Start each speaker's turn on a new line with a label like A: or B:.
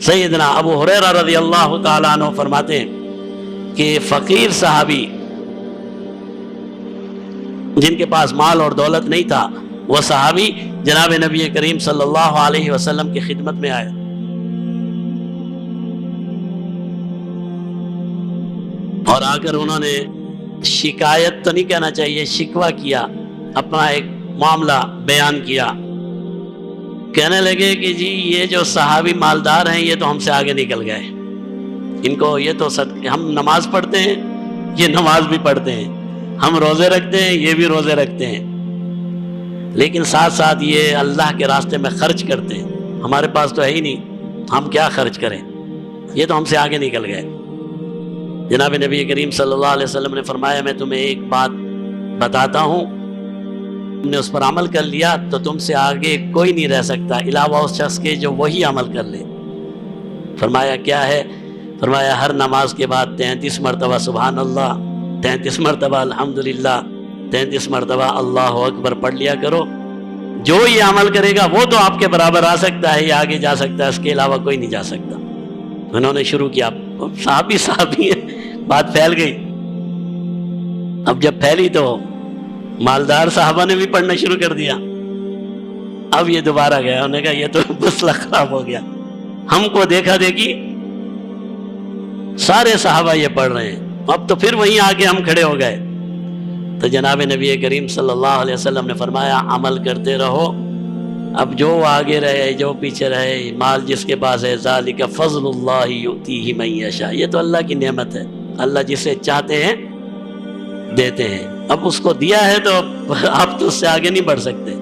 A: سیدنا ابو ہریرہ رضی اللہ تعالیٰ عنہ فرماتے ہیں کہ فقیر صحابی جن کے پاس مال اور دولت نہیں تھا، وہ صحابی جناب نبی کریم صلی اللہ علیہ وسلم کی خدمت میں آئے اور آ کر انہوں نے شکایت تو نہیں کہنا چاہیے، شکوہ کیا، اپنا ایک معاملہ بیان کیا. کہنے لگے کہ جی یہ جو صحابی مالدار ہیں یہ تو ہم سے آگے نکل گئے، ان کو یہ تو ہم نماز پڑھتے ہیں، یہ نماز بھی پڑھتے ہیں، ہم روزے رکھتے ہیں، یہ بھی روزے رکھتے ہیں، لیکن ساتھ ساتھ یہ اللہ کے راستے میں خرچ کرتے ہیں، ہمارے پاس تو ہے ہی نہیں، ہم کیا خرچ کریں، یہ تو ہم سے آگے نکل گئے. جناب نبی کریم صلی اللہ علیہ وسلم نے فرمایا میں تمہیں ایک بات بتاتا ہوں، تم نے اس پر عمل کر لیا تو تم سے آگے کوئی نہیں رہ سکتا علاوہ اس شخص کے جو وہی عمل کر لے. فرمایا کیا ہے؟ فرمایا ہر نماز کے بعد 33 مرتبہ سبحان اللہ، 33 مرتبہ الحمدللہ، 33 مرتبہ اللہ اکبر پڑھ لیا کرو. جو یہ عمل کرے گا وہ تو آپ کے برابر آ سکتا ہے یا آگے جا سکتا ہے، اس کے علاوہ کوئی نہیں جا سکتا. انہوں نے شروع کیا، صحابی ہے، بات پھیل گئی. اب جب پھیلی تو مالدار صحابہ نے بھی پڑھنا شروع کر دیا. اب یہ دوبارہ گیا، انہوں نے کہا یہ تو مسئلہ خراب ہو گیا، ہم کو دیکھا دیکھی سارے صحابہ یہ پڑھ رہے ہیں، اب تو پھر وہیں آگے ہم کھڑے ہو گئے. تو جناب نبی کریم صلی اللہ علیہ وسلم نے فرمایا عمل کرتے رہو، اب جو آگے رہے جو پیچھے رہے، مال جس کے پاس ہے ذالک فضل اللہ یؤتیہ من یشاء، یہ تو اللہ کی نعمت ہے، اللہ جسے چاہتے ہیں دیتے ہیں. اب اس کو دیا ہے تو آپ تو اس سے آگے نہیں بڑھ سکتے.